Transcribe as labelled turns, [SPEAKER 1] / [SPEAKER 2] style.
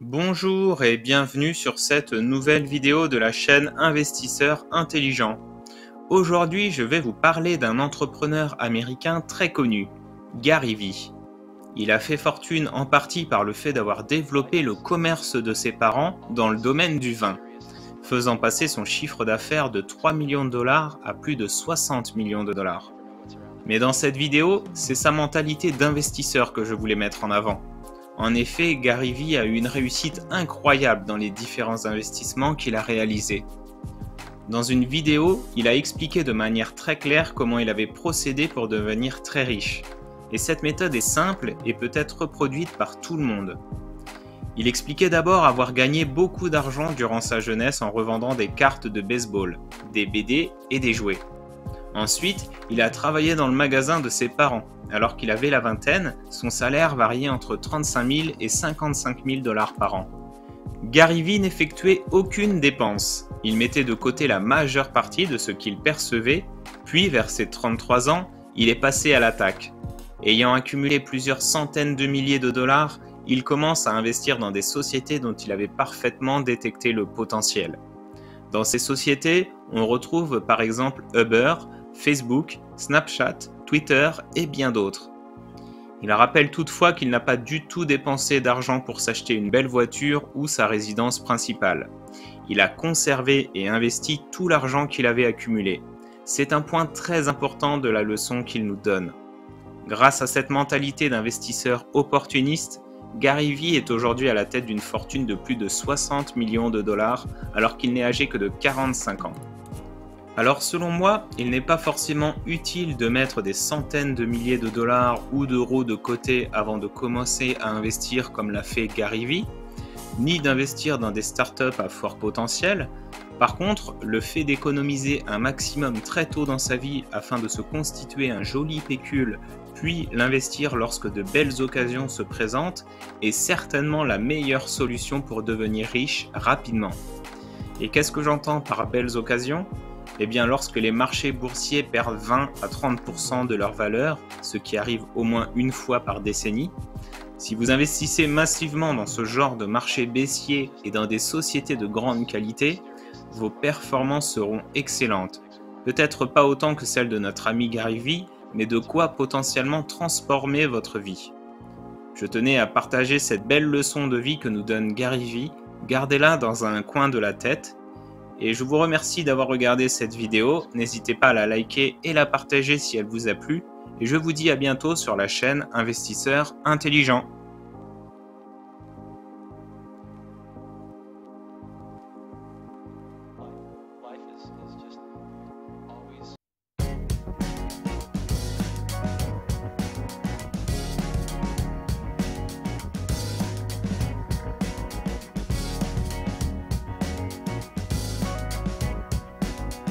[SPEAKER 1] Bonjour et bienvenue sur cette nouvelle vidéo de la chaîne Investisseurs Intelligents. Aujourd'hui, je vais vous parler d'un entrepreneur américain très connu, Gary Vee. Il a fait fortune en partie par le fait d'avoir développé le commerce de ses parents dans le domaine du vin, faisant passer son chiffre d'affaires de 3 millions de dollars à plus de 60 millions de dollars. Mais dans cette vidéo, c'est sa mentalité d'investisseur que je voulais mettre en avant. En effet, Gary Vee a eu une réussite incroyable dans les différents investissements qu'il a réalisés. Dans une vidéo, il a expliqué de manière très claire comment il avait procédé pour devenir très riche. Et cette méthode est simple et peut être reproduite par tout le monde. Il expliquait d'abord avoir gagné beaucoup d'argent durant sa jeunesse en revendant des cartes de baseball, des BD et des jouets. Ensuite, il a travaillé dans le magasin de ses parents. Alors qu'il avait la vingtaine, son salaire variait entre 35 000 et 55 000 dollars par an. Gary Vee n'effectuait aucune dépense. Il mettait de côté la majeure partie de ce qu'il percevait, puis vers ses 33 ans, il est passé à l'attaque. Ayant accumulé plusieurs centaines de milliers de dollars, il commence à investir dans des sociétés dont il avait parfaitement détecté le potentiel. Dans ces sociétés, on retrouve par exemple Uber, Facebook, Snapchat, Twitter et bien d'autres. Il rappelle toutefois qu'il n'a pas du tout dépensé d'argent pour s'acheter une belle voiture ou sa résidence principale. Il a conservé et investi tout l'argent qu'il avait accumulé. C'est un point très important de la leçon qu'il nous donne. Grâce à cette mentalité d'investisseur opportuniste, Gary Vee est aujourd'hui à la tête d'une fortune de plus de 60 millions de dollars alors qu'il n'est âgé que de 45 ans. Alors selon moi, il n'est pas forcément utile de mettre des centaines de milliers de dollars ou d'euros de côté avant de commencer à investir comme l'a fait Gary Vee, ni d'investir dans des startups à fort potentiel. Par contre, le fait d'économiser un maximum très tôt dans sa vie afin de se constituer un joli pécule, puis l'investir lorsque de belles occasions se présentent, est certainement la meilleure solution pour devenir riche rapidement. Et qu'est-ce que j'entends par belles occasions ? Eh bien, lorsque les marchés boursiers perdent 20 à 30% de leur valeur, ce qui arrive au moins une fois par décennie, si vous investissez massivement dans ce genre de marché baissier et dans des sociétés de grande qualité, vos performances seront excellentes. Peut-être pas autant que celles de notre ami Gary Vee, mais de quoi potentiellement transformer votre vie. Je tenais à partager cette belle leçon de vie que nous donne Gary Vee, gardez-la dans un coin de la tête. Et je vous remercie d'avoir regardé cette vidéo, n'hésitez pas à la liker et la partager si elle vous a plu, et je vous dis à bientôt sur la chaîne Investisseurs Intelligents.